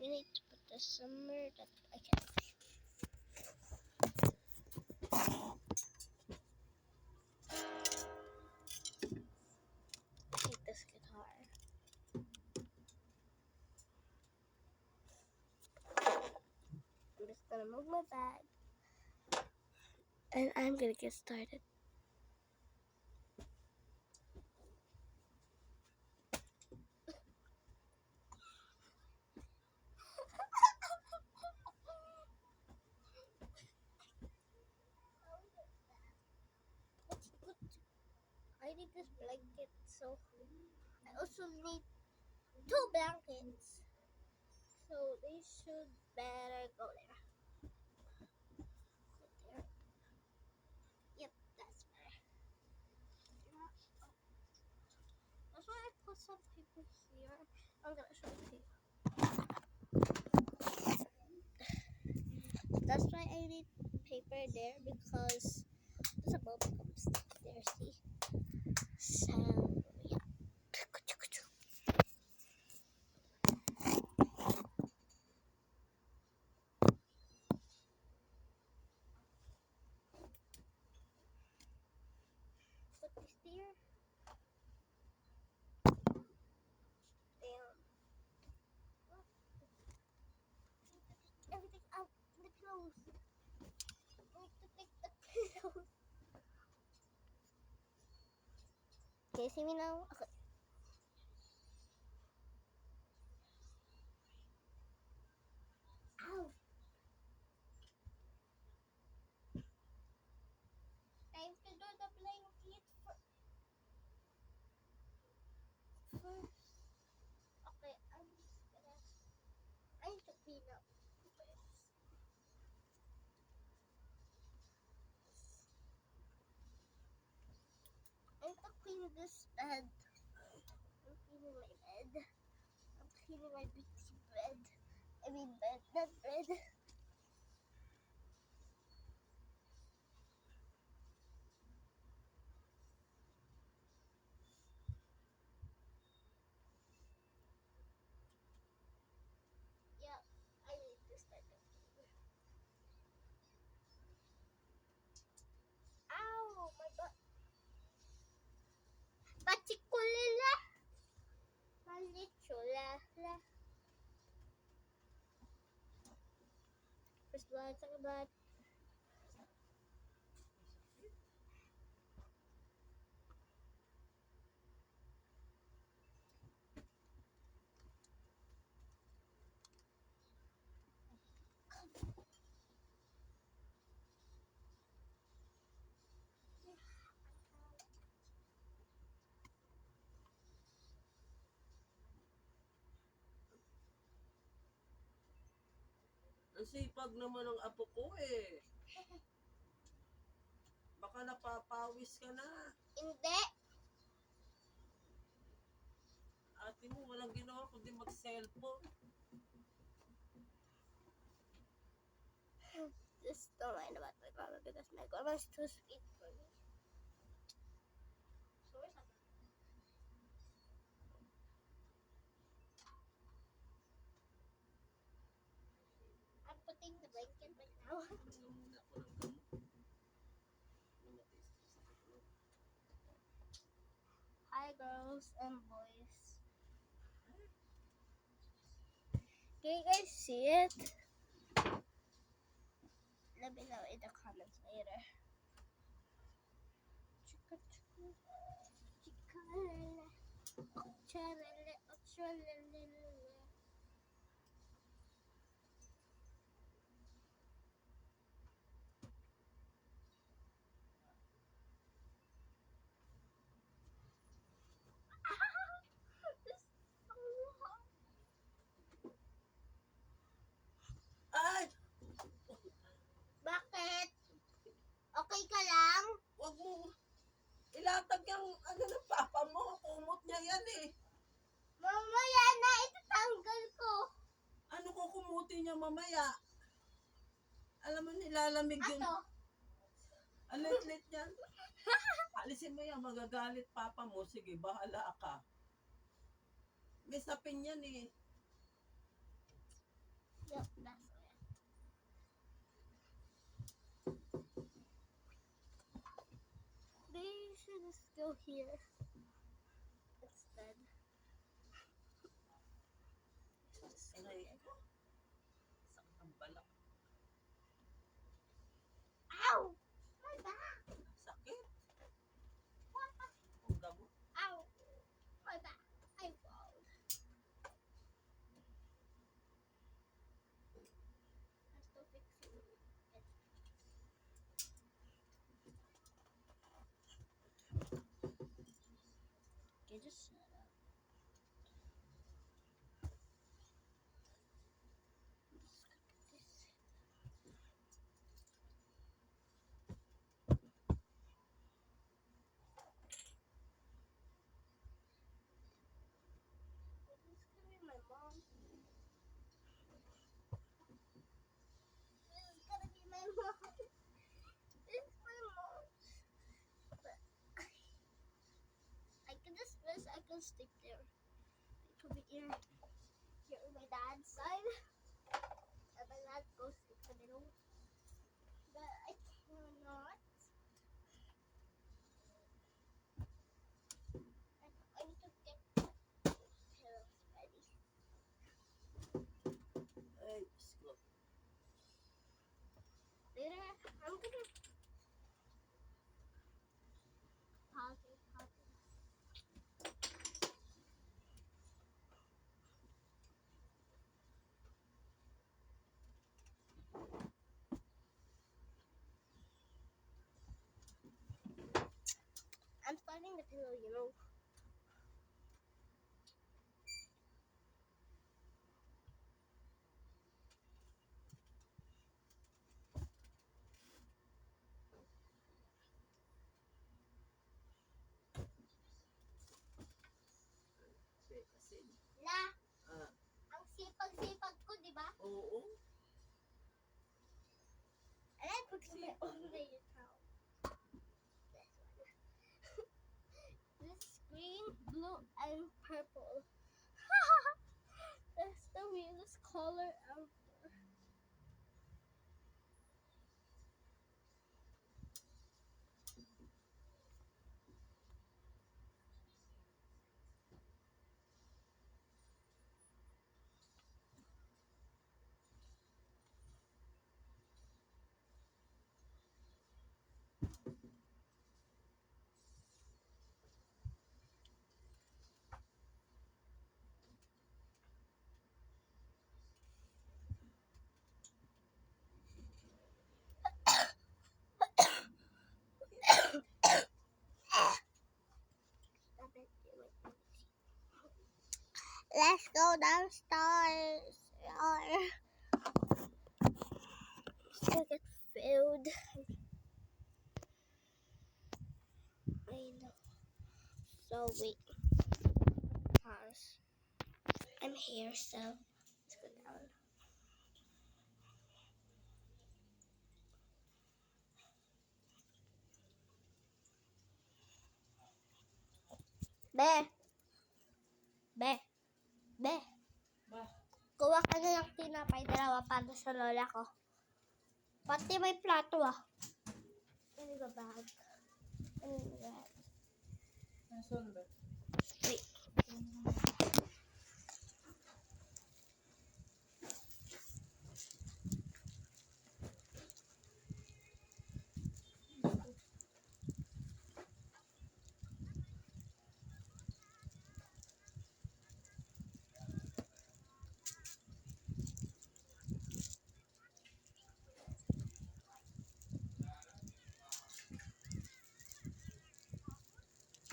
we need to put the somewhere that I can. Take this guitar. I'm just gonna move my bag. And I'm gonna get started. I need this blanket, so I also need 2 blankets. So they should better go there. Go there. Yep, that's better. That's why I put some paper here. I'm gonna show it to you. That's why I need paper there because there's a bubble gum stick there, see? So, yeah. Put this there. Damn. Everything out in the pillows. I need to take the pillows. Can you see me now? Okay. Ow. Time to do the blanket first. Okay, I'm just gonna. I need to clean up first. I need to clean this bed. I'm cleaning my bed. I'm cleaning my beauty bed. I mean bed, not bed. Yeah, I need to start the clean. Ow, my butt. Pachikulila. Malichula. First blood, second blood. Ang sipag naman ng apo ko eh. Baka napapawis ka na. Hindi. Ate mo walang ginawa kundi mag-cellphone. Just don't mind about my grandma because my grandma's too sweet for me. So where's that? I'm putting the blanket right now. Muna ako ng gamot. Hi girls and boys. Can you guys see it? Let me know in the comments later. Chika chika. Chika lele. Ochalele. Ochalele. This is so hot. Ay! Bakit? Okay ka lang? Wag mo ilatag yung ano ng papa mo. Kumot niya yan eh. Mamaya na itatanggal ko. Ano ko kumuti niya mamaya? Alam mo nilalamig yung Ato. alit-lit yan. Alisin mo yan, magagalit papa mo. Sige, bahala ka. May sapin yan eh. go here instead. Aray ko. Sakit ang balak. Ow! My back! Sakit. Ang gamot. Ow! My back! I fall. I'm still fixing it. Okay, just shut up. This is gonna be my mom. This is gonna be my mom. This is my mom. But I can just wish I could stick there. I could be here on my dad's side. And my dad goes in the middle. But I cannot. I need to get pills ready. Ay, Diyos ko. Later, I'm gonna pause it. I'm starting the pillow, you know. Kasi, La, ah, ang sipag-sipag ko, di ba? oo. And I put my own layer towel. This one. This is green, blue, and purple. That's the weirdest color ever. Let's go downstairs. Still get filled. I know. So wait. Pause. I'm here, so let's go down. Be! Be! Be! Ba? Kuha ka na ng tinapay, dalawa para sa lola ko. Pati may plato ah. In the bag. In the bag. Nasaan ba? Wait.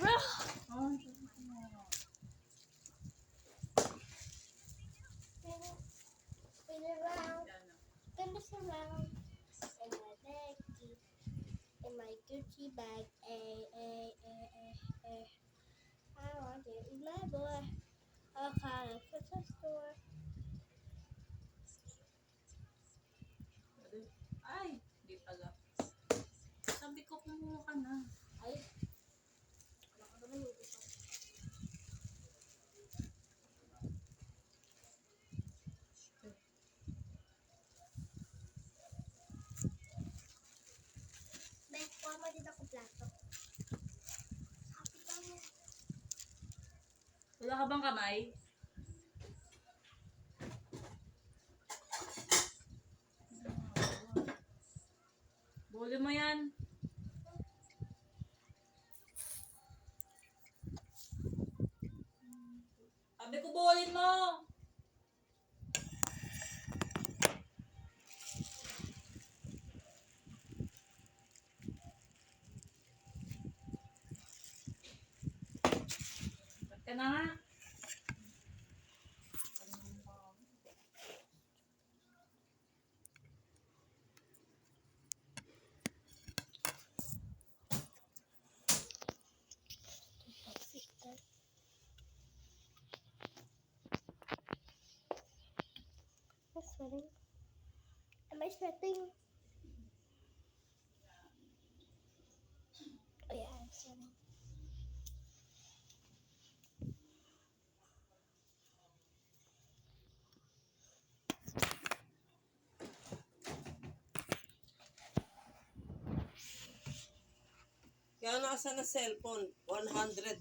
Ah, Spin around. Spin this around. In my baggie. In my Gucci bag. I want it with my boy. I'll call it for the store. ay, di pala. Sabi ko, kumuha ka na. Ay. Baka naman yung isa. Kuha mo din ako plato. Wala ka bang kamay? Buli mo yan. Sabi ko bulin mo. Ba't ka na nga? I'm sweating. Am I sweating? Oh yeah, I'm sweating. Kaya nasa na cellphone, 100